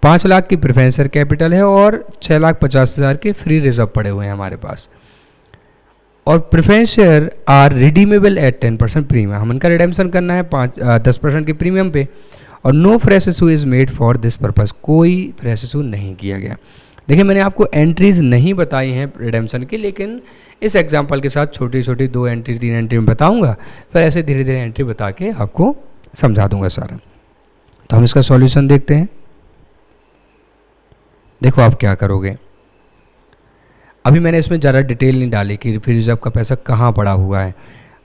5 लाख की प्रेफरेंशियल कैपिटल है और 6,50,000 के फ्री रिजर्व पड़े हुए हैं हमारे पास, और preference share are redeemable at 10% premium. हम इनका रिडेम्पशन करना है 10% के प्रीमियम पे, और no fresh issue is made for this purpose, कोई फ्रेश इशू नहीं किया गया। देखिए मैंने आपको एंट्रीज नहीं बताई हैं रिडेम्पशन की, लेकिन इस एग्जांपल के साथ छोटी छोटी 2 एंट्री 3 एंट्री में बताऊंगा, फिर ऐसे धीरे धीरे एंट्री बता के आपको समझा दूंगा सारा। तो हम इसका सॉल्यूशन देखते हैं। देखो आप क्या करोगे, अभी मैंने इसमें ज़्यादा डिटेल नहीं डाली कि फ्री रिजर्व का पैसा कहाँ पड़ा हुआ है।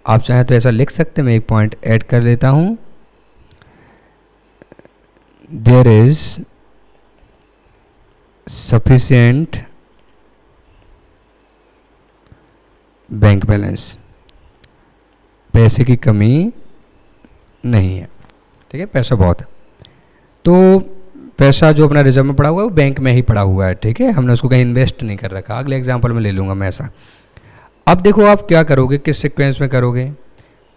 आप चाहें तो ऐसा लिख सकते हैं, मैं एक पॉइंट ऐड कर लेता हूँ। There is sufficient bank balance, पैसे की कमी नहीं है। ठीक है, पैसा बहुत है, तो पैसा जो अपना रिजर्व में पड़ा हुआ है वो बैंक में ही पड़ा हुआ है। ठीक है, हमने उसको कहीं इन्वेस्ट नहीं कर रखा। अगले एग्जांपल में ले लूँगा मैं ऐसा। अब देखो आप क्या करोगे, किस सीक्वेंस में करोगे।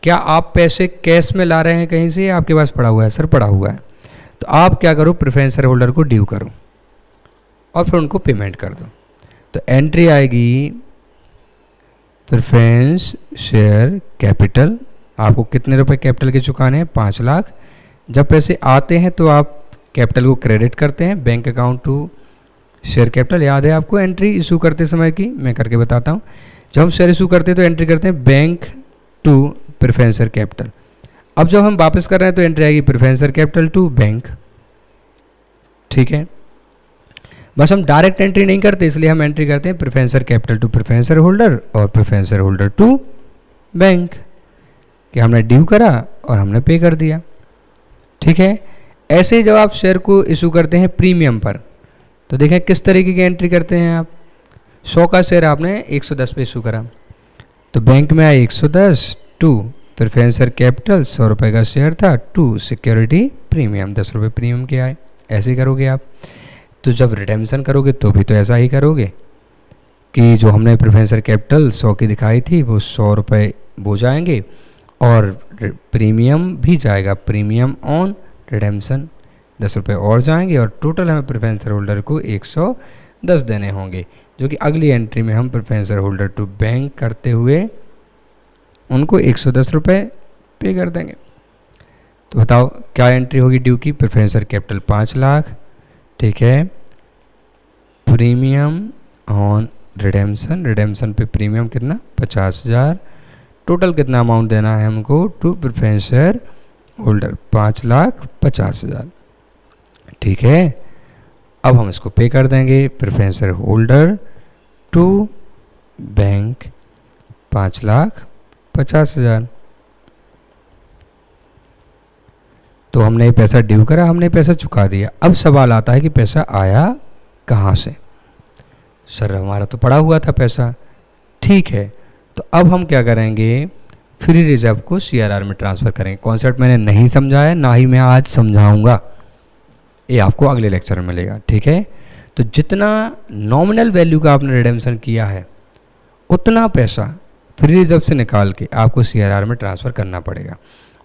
क्या आप पैसे कैश में ला रहे हैं कहीं से या आपके पास पड़ा हुआ है? सर पड़ा हुआ है। तो आप क्या करो, प्रेफरेंस शेयर होल्डर को ड्यू करो और फिर उनको पेमेंट कर दो। तो एंट्री आएगी प्रेफरेंस शेयर कैपिटल, आपको कितने रुपए कैपिटल के चुकाने हैं? 5 लाख। जब पैसे आते हैं तो आप कैपिटल को क्रेडिट करते हैं bank account to share capital. याद है आपको एंट्री इशू करते समय की? मैं करके बताता हूँ। जब हम शेयर इशू करते हैं तो एंट्री करते हैं bank to preference share capital. अब जब हम वापस कर रहे हैं तो एंट्री आएगी प्रेफरेंशियल कैपिटल टू बैंक। ठीक है, बस हम डायरेक्ट एंट्री नहीं करते, इसलिए हम एंट्री करते हैं preferential capital to preferential holder और प्रेफरेंशियल होल्डर टू बैंक, कि हमने ड्यू करा और हमने पे कर दिया। ठीक है, ऐसे ही जब आप शेयर को इशू करते हैं प्रीमियम पर, तो देखें किस तरीके की एंट्री करते हैं आप। 100 का शेयर आपने 110 पे इशू करा, तो बैंक में आया 110 टू प्रेफरेंशियल कैपिटल, 100 रुपये का शेयर था, टू सिक्योरिटी प्रीमियम, 10 रुपये प्रीमियम के आए। ऐसे ही करोगे आप। तो जब रिडेम्पशन करोगे तो भी तो ऐसा ही करोगे कि जो हमने प्रेफरेंशियल कैपिटल 100 की दिखाई थी वो 100 रुपये वो जाएंगे और प्रीमियम भी जाएगा, प्रीमियम ऑन रिडेम्पशन 10 रुपये और जाएंगे, और टोटल हमें प्रेफरेंशियल होल्डर को 110 देने होंगे, जो कि अगली एंट्री में हम प्रेफरेंशियल होल्डर टू बैंक करते हुए उनको 110 रुपये पे कर देंगे। तो बताओ क्या एंट्री होगी ड्यू की। प्रेफरेंशियल कैपिटल 5 लाख, ठीक है, प्रीमियम ऑन रिडेम्पशन, रिडेम्पशन पे प्रीमियम कितना 50,000, टोटल कितना अमाउंट देना है हमको टू प्रेफरेंशियल होल्डर 5,50,000। ठीक है, अब हम इसको पे कर देंगे प्रेफरेंशियल होल्डर टू बैंक 5,50,000। तो हमने ये पैसा ड्यू करा, हमने पैसा चुका दिया। अब सवाल आता है कि पैसा आया कहाँ से। सर हमारा तो पड़ा हुआ था पैसा। ठीक है, तो अब हम क्या करेंगे, फ्री रिजर्व को सीआरआर में ट्रांसफ़र करेंगे। कॉन्सेप्ट मैंने नहीं समझाया, ना ही मैं आज समझाऊंगा, ये आपको अगले लेक्चर में मिलेगा। ठीक है, तो जितना नॉमिनल वैल्यू का आपने रिडेम्पशन किया है उतना पैसा फ्री रिजर्व से निकाल के आपको सीआरआर में ट्रांसफ़र करना पड़ेगा,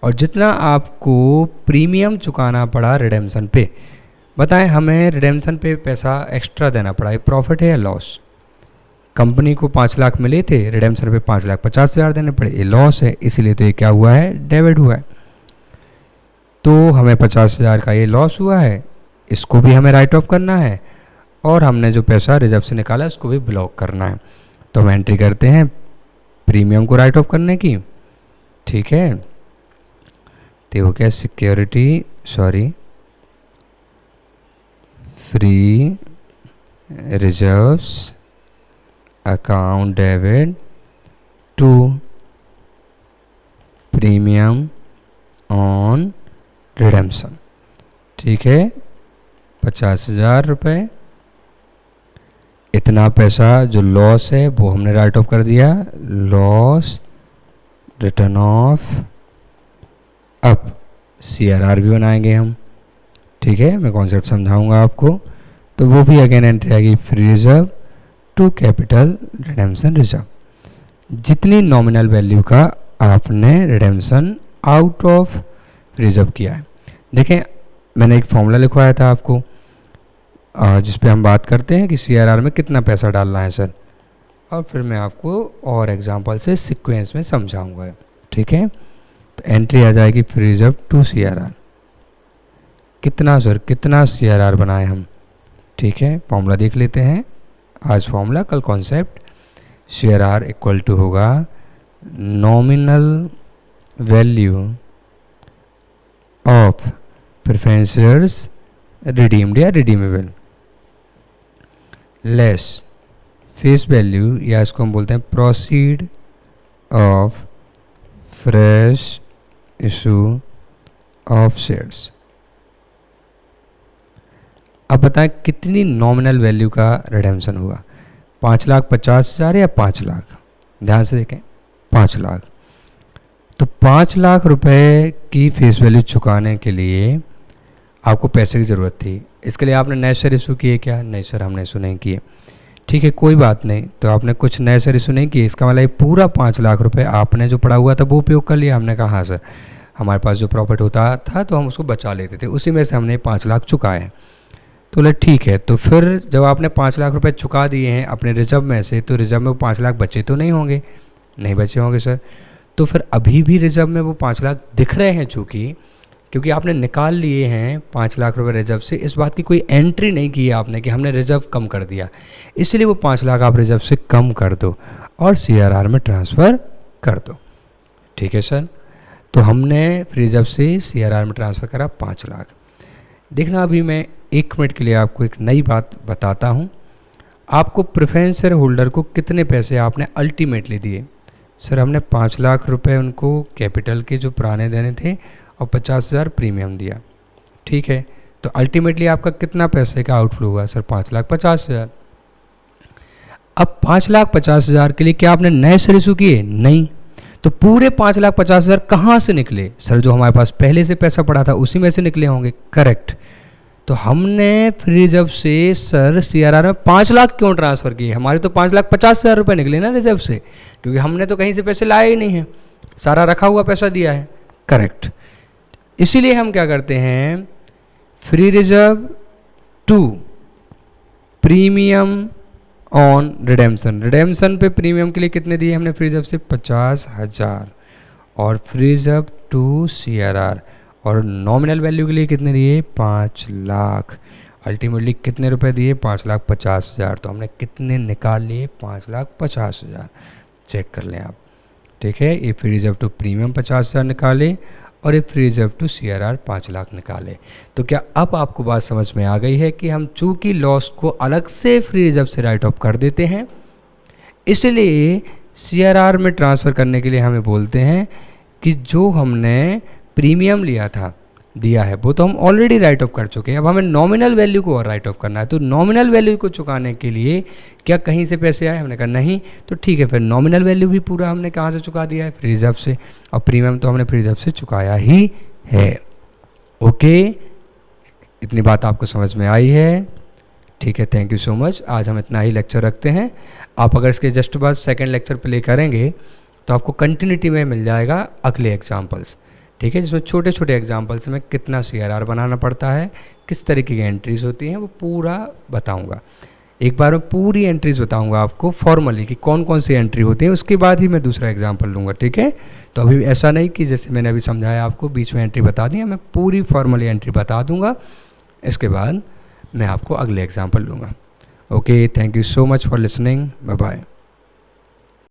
और जितना आपको प्रीमियम चुकाना पड़ा रिडेम्पशन पे, बताएं हमें रिडेम्पशन पे पैसा एक्स्ट्रा देना पड़ा, ये प्रॉफिट है या लॉस। कंपनी को 5 लाख मिले थे, रिडेम्पशन पे 5,50,000 देने पड़े, ये लॉस है, इसीलिए तो ये क्या हुआ है, डेबिट हुआ है। तो हमें 50,000 का ये लॉस हुआ है, इसको भी हमें राइट ऑफ करना है, और हमने जो पैसा रिजर्व से निकाला उसको भी ब्लॉक करना है। तो हम एंट्री करते हैं प्रीमियम को राइट ऑफ करने की। ठीक है, तो वो क्या, security free reserves account debit to premium on redemption. ठीक है, 50,000 रुपये, इतना पैसा जो लॉस है वो हमने राइट ऑफ कर दिया, लॉस रिटर्न ऑफ। अब सीआरआर भी बनाएंगे हम। ठीक है, मैं कॉन्सेप्ट समझाऊंगा आपको। तो वो भी अगेन एंट्री आएगी free reserve to capital redemption reserve, जितनी नॉमिनल वैल्यू का आपने रिडेम्पशन आउट ऑफ रिजर्व किया है। देखें मैंने एक फॉर्मूला लिखवाया था आपको, जिस पे हम बात करते हैं कि सीआरआर में कितना पैसा डालना है सर, और फिर मैं आपको और एग्जांपल से सीक्वेंस में समझाऊंगा। ठीक है, तो एंट्री आ जाएगी फ्री रिजर्व टू सीआरआर। कितना सर, कितना सीआरआर बनाए हम। ठीक है, फॉर्मूला देख लेते हैं, आज फॉर्मूला कल कॉन्सेप्ट। सीआरआर इक्वल टू होगा nominal value of preference redeemed या रिडीमेबल लेस फेस वैल्यू, या इसको हम बोलते हैं proceed of fresh issue of shares. अब बताएं कितनी नॉमिनल वैल्यू का रिडेम्पशन हुआ, 5,50,000 या 5 लाख। ध्यान से देखें, 5 लाख। तो 5 लाख रुपए की फेस वैल्यू चुकाने के लिए आपको पैसे की ज़रूरत थी। इसके लिए आपने नए शेयर इशू किए क्या? नहीं सर, हमने इशू नहीं किए। ठीक है, कोई बात नहीं। तो आपने कुछ नए शेयर इशू नहीं किए, इसका मतलब ये पूरा 5 लाख रुपए आपने जो पड़ा हुआ था वो उपयोग कर लिया। हमने कहा हाँ सर, हमारे पास जो प्रॉफिट होता था तो हम उसको बचा लेते थे, उसी में से हमने 5 लाख चुकाए। तो बोले ठीक है। तो फिर जब आपने 5 लाख रुपए चुका दिए हैं अपने रिजर्व में से, तो रिजर्व में वो 5 लाख बचे तो नहीं होंगे? नहीं बचे होंगे सर। तो फिर अभी भी रिजर्व में वो 5 लाख दिख रहे हैं, चूँकि क्योंकि आपने निकाल लिए हैं 5 लाख रुपए रिजर्व से, इस बात की कोई एंट्री नहीं की है आपने कि हमने रिजर्व कम कर दिया, इसलिए वो 5 लाख आप रिजर्व से कम कर दो और सीआरआर में ट्रांसफ़र कर दो। ठीक है सर। तो हमने फ्री रिजर्व से CRR में ट्रांसफ़र करा 5 लाख। देखना अभी मैं 1 मिनट के लिए आपको एक नई बात बताता हूँ। आपको प्रेफरेंस शेयर होल्डर को कितने पैसे आपने अल्टीमेटली दिए? सर हमने 5 लाख रुपए उनको कैपिटल के जो पुराने देने थे और 50,000 प्रीमियम दिया, ठीक है। तो अल्टीमेटली आपका कितना पैसे का आउटफ्लो हुआ? सर 5,50,000। अब 5,50,000 के लिए क्या आपने नए शेयर इशू किए? नहीं। तो पूरे 5,50,000 कहाँ से निकले? सर जो हमारे पास पहले से पैसा पड़ा था उसी में से निकले होंगे। करेक्ट। तो हमने फ्री रिजर्व से सर CRR में 5 लाख क्यों ट्रांसफ़र किए? हमारे तो 5,50,000 रुपये निकले ना रिजर्व से, क्योंकि हमने तो कहीं से पैसे लाए ही नहीं हैं, सारा रखा हुआ पैसा दिया है। करेक्ट। इसीलिए हम क्या करते हैं, free reserve to premium on redemption. Redemption पे प्रीमियम के लिए कितने दिए हमने फ्री रिजर्व से? 50,000। और फ्री रिजर्व टू CRR और नॉमिनल वैल्यू के लिए कितने दिए? 5 लाख। अल्टीमेटली कितने रुपए दिए? 5,50,000। तो हमने कितने निकाल लिए? 5,50,000। चेक कर लें आप, ठीक है। ये फ्री रिजर्व टू प्रीमियम 50,000 निकाले और ये free reserve to CRR 5 lakh निकाले। तो क्या अब आपको बात समझ में आ गई है कि हम चूँकि लॉस को अलग से फ्री रिजर्व से राइट ऑफ कर देते हैं, इसलिए CRR में ट्रांसफ़र करने के लिए हमें बोलते हैं कि जो हमने प्रीमियम लिया था, दिया है, वो तो हम ऑलरेडी राइट ऑफ कर चुके हैं। अब हमें नॉमिनल वैल्यू को और राइट ऑफ करना है। तो नॉमिनल वैल्यू को चुकाने के लिए क्या कहीं से पैसे आए? हमने कहा नहीं। तो ठीक है, फिर नॉमिनल वैल्यू भी पूरा हमने कहाँ से चुका दिया है? फ्री रिजर्व से। और प्रीमियम तो हमने फ्री रिजर्व से चुकाया ही है। ओके, इतनी बात आपको समझ में आई है? ठीक है, थैंक यू सो मच। आज हम इतना ही लेक्चर रखते हैं। आप अगर इसके जस्ट बाद सेकेंड लेक्चर प्ले करेंगे तो आपको कंटिन्यूटी में मिल जाएगा अगले एग्जाम्पल्स, ठीक है, जिसमें छोटे छोटे एग्जाम्पल्स में कितना CRR बनाना पड़ता है, किस तरीके की एंट्रीज़ होती हैं, वो पूरा बताऊंगा। एक बार मैं पूरी एंट्रीज़ बताऊंगा आपको फॉर्मली कि कौन कौन सी एंट्री होती है, उसके बाद ही मैं दूसरा एग्जाम्पल लूँगा, ठीक है। तो अभी ऐसा नहीं कि जैसे मैंने अभी समझाया आपको बीच में एंट्री बता दी, मैं पूरी फॉर्मली एंट्री बता दूँगा, इसके बाद मैं आपको अगले एग्जाम्पल लूँगा। Okay, thank you so much for listening, bye bye.